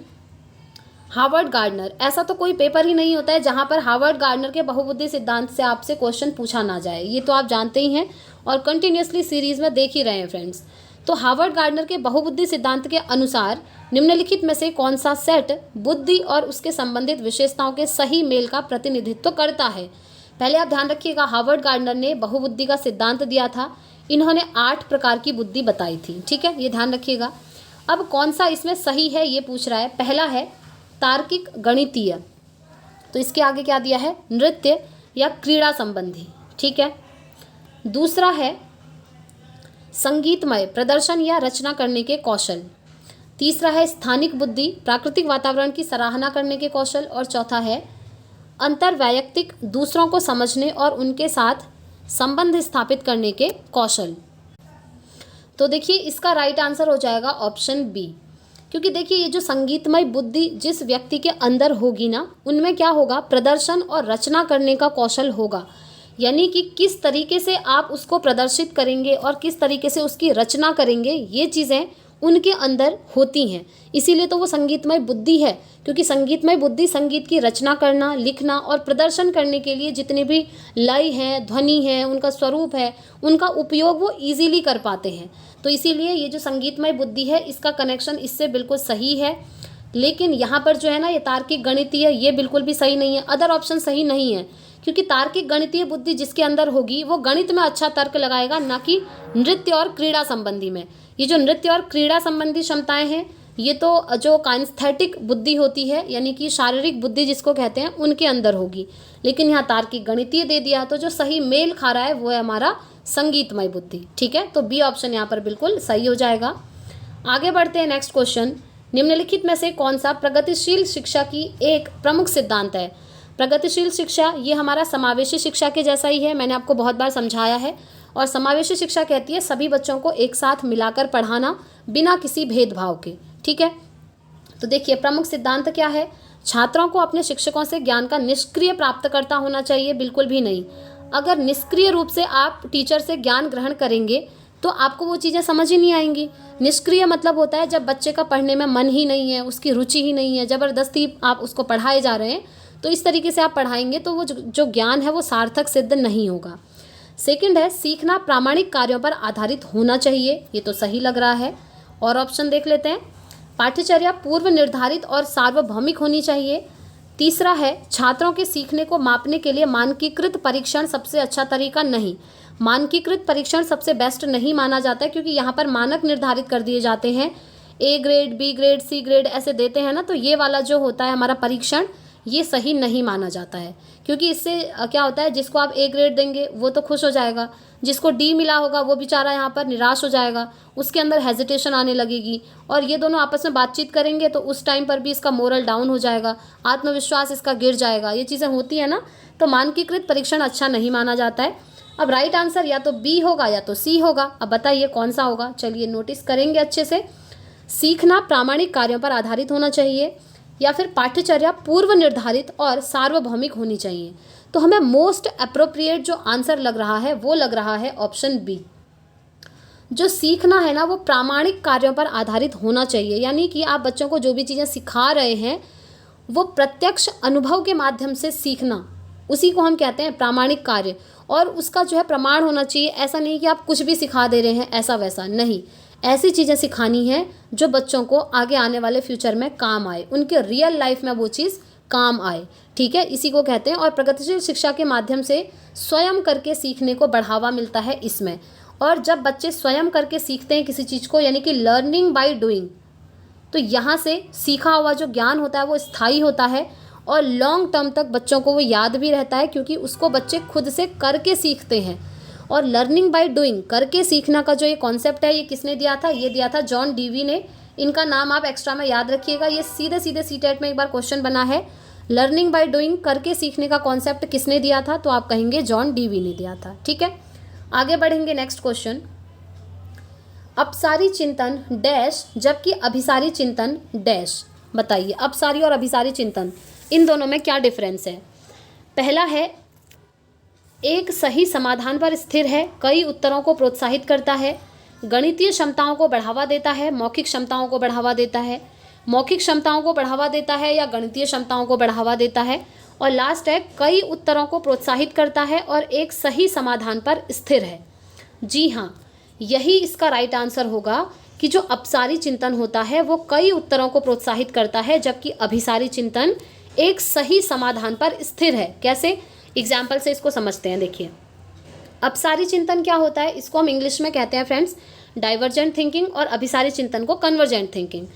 Harvard gardener. ऐसा तो कोई पेपर ही नहीं होता है जहाँ पर हार्वर्ड गार्डनर के बहुबुद्धि सिद्धांत से आपसे क्वेश्चन पूछा ना जाए। ये तो आप जानते ही हैं और कंटिन्यूसली सीरीज में देख ही रहे हैं फ्रेंड्स। तो हार्वर्ड गार्डनर के बहुबुद्धि सिद्धांत के अनुसार निम्नलिखित में से कौन सा सेट बुद्धि और उसके संबंधित विशेषताओं के सही मेल का प्रतिनिधित्व करता है? पहले आप ध्यान रखिएगा, हार्वर्ड गार्डनर ने बहुबुद्धि का सिद्धांत दिया था। इन्होंने 8 प्रकार की बुद्धि बताई थी। ठीक है, ये ध्यान रखिएगा। अब कौन सा इसमें सही है ये पूछ रहा है। पहला है तार्किक गणितीय, तो इसके आगे क्या दिया है? नृत्य या क्रीड़ा संबंधी। ठीक है, दूसरा है संगीतमय प्रदर्शन या रचना करने के कौशल। तीसरा है स्थानिक बुद्धि, प्राकृतिक वातावरण की सराहना करने के कौशल। और चौथा है अंतर्वैयक्तिक, दूसरों को समझने और उनके साथ संबंध स्थापित करने के कौशल। तो देखिए इसका राइट आंसर हो जाएगा ऑप्शन बी, क्योंकि देखिए ये जो संगीतमय बुद्धि जिस व्यक्ति के अंदर होगी ना, उनमें क्या होगा, प्रदर्शन और रचना करने का कौशल होगा। यानी कि किस तरीके से आप उसको प्रदर्शित करेंगे और किस तरीके से उसकी रचना करेंगे, ये चीज़ें उनके अंदर होती हैं। इसीलिए तो वो संगीतमय बुद्धि है, क्योंकि संगीतमय बुद्धि संगीत की रचना करना, लिखना और प्रदर्शन करने के लिए जितने भी लय हैं, ध्वनि है, उनका स्वरूप है, उनका उपयोग वो ईजिली कर पाते हैं। तो इसीलिए ये जो संगीतमय बुद्धि है, इसका कनेक्शन इससे बिल्कुल सही है। लेकिन यहाँ पर जो है ना, ये तार्किक गणितीय, ये बिल्कुल भी सही नहीं है। अदर ऑप्शन सही नहीं है, क्योंकि तार्किक गणितीय बुद्धि जिसके अंदर होगी वो गणित में अच्छा तर्क लगाएगा, ना कि नृत्य और क्रीड़ा संबंधी में। ये जो नृत्य और क्रीड़ा संबंधी क्षमताएं हैं, ये तो जो काइनेस्थेटिक बुद्धि होती है, यानी कि शारीरिक बुद्धि जिसको कहते हैं, उनके अंदर होगी। लेकिन यहाँ तार्किक गणितीय दे दिया, तो जो सही मेल खा रहा है वो है हमारा संगीतमय बुद्धि। ठीक है, तो बी ऑप्शन यहाँ पर बिल्कुल सही हो जाएगा। आगे बढ़ते हैं, नेक्स्ट क्वेश्चन। निम्नलिखित में से कौन सा प्रगतिशील शिक्षा की एक प्रमुख सिद्धांत है? प्रगतिशील शिक्षा ये हमारा समावेशी शिक्षा के जैसा ही है, मैंने आपको बहुत बार समझाया है। और समावेशी शिक्षा कहती है सभी बच्चों को एक साथ मिलाकर पढ़ाना बिना किसी भेदभाव के। ठीक है, तो देखिए प्रमुख सिद्धांत क्या है? छात्रों को अपने शिक्षकों से ज्ञान का निष्क्रिय प्राप्तकर्ता होना चाहिए, बिल्कुल भी नहीं। अगर निष्क्रिय रूप से आप टीचर से ज्ञान ग्रहण करेंगे तो आपको वो चीज़ें समझ ही नहीं आएंगी। निष्क्रिय मतलब होता है जब बच्चे का पढ़ने में मन ही नहीं है, उसकी रुचि ही नहीं है, ज़बरदस्ती आप उसको पढ़ाए जा रहे हैं, तो इस तरीके से आप पढ़ाएंगे तो वो जो ज्ञान है वो सार्थक सिद्ध नहीं होगा। सेकंड है, सीखना प्रामाणिक कार्यों पर आधारित होना चाहिए, ये तो सही लग रहा है। और ऑप्शन देख लेते हैं, पाठ्यचर्या पूर्व निर्धारित और सार्वभौमिक होनी चाहिए। तीसरा है, छात्रों के सीखने को मापने के लिए मानकीकृत परीक्षण सबसे अच्छा तरीका नहीं। मानकीकृत परीक्षण सबसे बेस्ट नहीं माना जाता है, क्योंकि यहाँ पर मानक निर्धारित कर दिए जाते हैं, A grade, B grade, C grade ऐसे देते हैं ना, तो ये वाला जो होता है हमारा परीक्षण, ये सही नहीं माना जाता है। क्योंकि इससे क्या होता है, जिसको आप ए ग्रेड देंगे वो तो खुश हो जाएगा, जिसको डी मिला होगा वो बेचारा यहाँ पर निराश हो जाएगा, उसके अंदर हेजिटेशन आने लगेगी, और ये दोनों आपस में बातचीत करेंगे तो उस टाइम पर भी इसका मोरल डाउन हो जाएगा, आत्मविश्वास इसका गिर जाएगा। ये चीज़ें होती है ना, तो मानकीकृत परीक्षण अच्छा नहीं माना जाता है। अब राइट आंसर या तो बी होगा या तो सी होगा। अब बताइए कौन सा होगा? चलिए नोटिस करेंगे अच्छे से। सीखना प्रामाणिक कार्यों पर आधारित होना चाहिए, या फिर पाठ्यचर्या पूर्व निर्धारित और सार्वभौमिक होनी चाहिए। तो हमें मोस्ट अप्रोप्रिएट जो आंसर लग रहा है वो लग रहा है ऑप्शन बी। जो सीखना है ना वो प्रामाणिक कार्यों पर आधारित होना चाहिए, यानी कि आप बच्चों को जो भी चीज़ें सिखा रहे हैं वो प्रत्यक्ष अनुभव के माध्यम से सीखना, उसी को हम कहते हैं प्रामाणिक कार्य। और उसका जो है प्रमाण होना चाहिए, ऐसा नहीं कि आप कुछ भी सिखा दे रहे हैं, ऐसा वैसा नहीं। ऐसी चीज़ें सिखानी है जो बच्चों को आगे आने वाले फ्यूचर में काम आए, उनके रियल लाइफ में वो चीज़ काम आए। ठीक है, इसी को कहते हैं। और प्रगतिशील शिक्षा के माध्यम से स्वयं करके सीखने को बढ़ावा मिलता है इसमें। और जब बच्चे स्वयं करके सीखते हैं किसी चीज़ को, यानी कि लर्निंग बाय डूइंग, तो यहाँ से सीखा हुआ जो ज्ञान होता है वो स्थायी होता है और लॉन्ग टर्म तक बच्चों को वो याद भी रहता है, क्योंकि उसको बच्चे खुद से करके सीखते हैं। और लर्निंग बाय डूइंग, करके सीखना का जो ये कॉन्सेप्ट है, ये किसने दिया था? ये दिया था जॉन डीवी ने। इनका नाम आप एक्स्ट्रा में याद रखिएगा, ये सीधे सीधे सीटेट में एक बार क्वेश्चन बना है। लर्निंग बाय डूइंग, करके सीखने का कॉन्सेप्ट किसने दिया था? तो आप कहेंगे जॉन डीवी ने दिया था। ठीक है, आगे बढ़ेंगे। नेक्स्ट क्वेश्चन, अपसारी चिंतन डैश जबकि अभिसारी चिंतन डैश। बताइए अपसारी और अभिसारी चिंतन, इन दोनों में क्या डिफरेंस है? पहला है, एक सही समाधान पर स्थिर है, कई उत्तरों को प्रोत्साहित करता है, गणितीय क्षमताओं को बढ़ावा देता है, मौखिक क्षमताओं को बढ़ावा देता है, मौखिक क्षमताओं को बढ़ावा देता है या गणितीय क्षमताओं को बढ़ावा देता है। और लास्ट है, कई उत्तरों को प्रोत्साहित करता है और एक सही समाधान पर स्थिर है। जी हाँ, यही इसका राइट आंसर होगा कि जो अपसारी चिंतन होता है वो कई उत्तरों को प्रोत्साहित करता है, जबकि अभिसारी चिंतन एक सही समाधान पर स्थिर है। कैसे? एग्जाम्पल से इसको समझते हैं। देखिए अपसारी चिंतन क्या होता है, इसको हम इंग्लिश में कहते हैं फ्रेंड्स डाइवर्जेंट थिंकिंग, और अभिसारी चिंतन को कन्वर्जेंट थिंकिंग।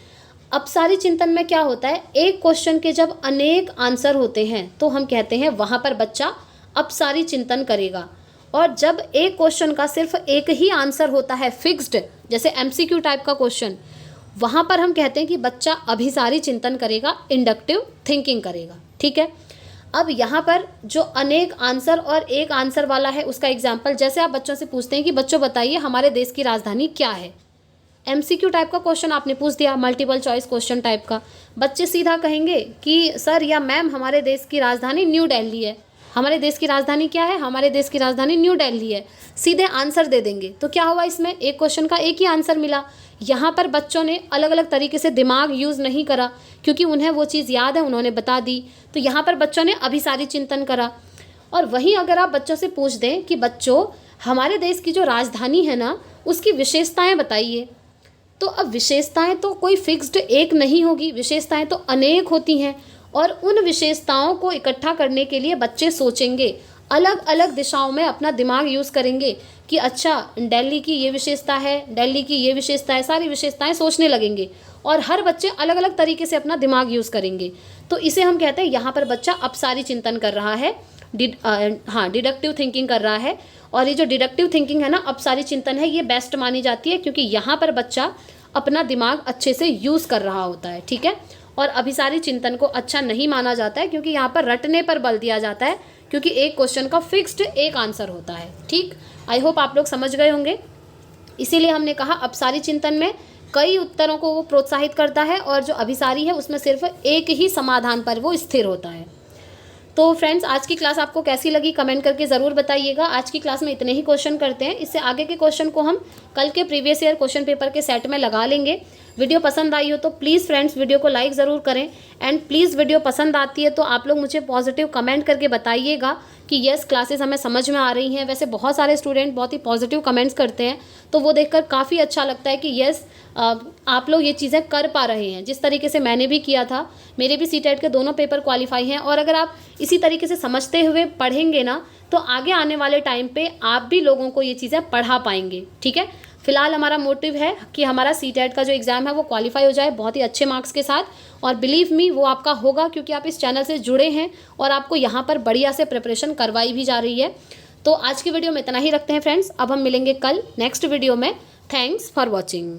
अपसारी चिंतन में क्या होता है, एक क्वेश्चन के जब अनेक आंसर होते हैं तो हम कहते हैं वहाँ पर बच्चा अपसारी चिंतन करेगा। और जब एक क्वेश्चन का सिर्फ एक ही आंसर होता है फिक्स्ड, जैसे एमसीक्यू टाइप का क्वेश्चन, वहाँ पर हम कहते हैं कि बच्चा अभिसारी चिंतन करेगा, इंडक्टिव थिंकिंग करेगा। ठीक है, अब यहाँ पर जो अनेक आंसर और एक आंसर वाला है उसका एग्जाम्पल, जैसे आप बच्चों से पूछते हैं कि बच्चों बताइए हमारे देश की राजधानी क्या है। MCQ टाइप का क्वेश्चन आपने पूछ दिया, मल्टीपल चॉइस क्वेश्चन टाइप का। बच्चे सीधा कहेंगे कि सर या मैम हमारे देश की राजधानी न्यू दिल्ली है। हमारे देश की राजधानी क्या है? हमारे देश की राजधानी न्यू दिल्ली है। सीधे आंसर दे देंगे। तो क्या हुआ इसमें? एक क्वेश्चन का एक ही आंसर मिला। यहाँ पर बच्चों ने अलग अलग तरीके से दिमाग यूज़ नहीं करा, क्योंकि उन्हें वो चीज़ याद है, उन्होंने बता दी। तो यहाँ पर बच्चों ने अभिसारी चिंतन करा। और वहीं अगर आप बच्चों से पूछ दें कि बच्चों हमारे देश की जो राजधानी है ना, उसकी विशेषताएं बताइए, तो अब विशेषताएं तो कोई फिक्स्ड एक नहीं होगी, विशेषताएं तो अनेक होती हैं। और उन विशेषताओं को इकट्ठा करने के लिए बच्चे सोचेंगे, अलग अलग दिशाओं में अपना दिमाग यूज़ करेंगे कि अच्छा दिल्ली की ये विशेषता है, दिल्ली की ये विशेषता है, सारी विशेषताएं सोचने लगेंगे। और हर बच्चे अलग अलग तरीके से अपना दिमाग यूज़ करेंगे। तो इसे हम कहते हैं यहाँ पर बच्चा अपसारी चिंतन कर रहा है, डिडक्टिव थिंकिंग कर रहा है। और ये जो डिडक्टिव थिंकिंग है ना, अपसारी चिंतन है, ये बेस्ट मानी जाती है, क्योंकि यहाँ पर बच्चा अपना दिमाग अच्छे से यूज़ कर रहा होता है। ठीक है। और अभिसारी चिंतन को अच्छा नहीं माना जाता है, क्योंकि यहाँ पर रटने पर बल दिया जाता है, क्योंकि एक क्वेश्चन का फिक्स्ड एक आंसर होता है। ठीक, आई होप आप लोग समझ गए होंगे। इसीलिए हमने कहा अपसारी चिंतन में कई उत्तरों को वो प्रोत्साहित करता है, और जो अभिसारी है उसमें सिर्फ एक ही समाधान पर वो स्थिर होता है। तो फ्रेंड्स, आज की क्लास आपको कैसी लगी कमेंट करके ज़रूर बताइएगा। आज की क्लास में इतने ही क्वेश्चन करते हैं, इससे आगे के क्वेश्चन को हम कल के प्रीवियस ईयर क्वेश्चन पेपर के सेट में लगा लेंगे। वीडियो पसंद आई हो तो प्लीज़ फ्रेंड्स वीडियो को लाइक ज़रूर करें। एंड प्लीज़ वीडियो पसंद आती है तो आप लोग मुझे पॉजिटिव कमेंट करके बताइएगा कि येस क्लासेस हमें समझ में आ रही हैं। वैसे बहुत सारे स्टूडेंट बहुत ही पॉजिटिव कमेंट्स करते हैं, तो वो देखकर काफ़ी अच्छा लगता है कि येस आप लोग ये चीज़ें कर पा रहे हैं, जिस तरीके से मैंने भी किया था। मेरे भी सीटेट के दोनों पेपर क्वालिफाई हैं, और अगर आप इसी तरीके से समझते हुए पढ़ेंगे ना, तो आगे आने वाले टाइम पे आप भी लोगों को ये चीज़ें पढ़ा पाएंगे। ठीक है। फिलहाल हमारा मोटिव है कि हमारा सीटेट का जो एग्ज़ाम है वो क्वालिफाई हो जाए बहुत ही अच्छे मार्क्स के साथ, और बिलीव मी वो आपका होगा, क्योंकि आप इस चैनल से जुड़े हैं और आपको यहाँ पर बढ़िया से प्रिपरेशन करवाई भी जा रही है। तो आज की वीडियो में इतना ही रखते हैं फ्रेंड्स। अब हम मिलेंगे कल नेक्स्ट वीडियो में। Thanks for watching.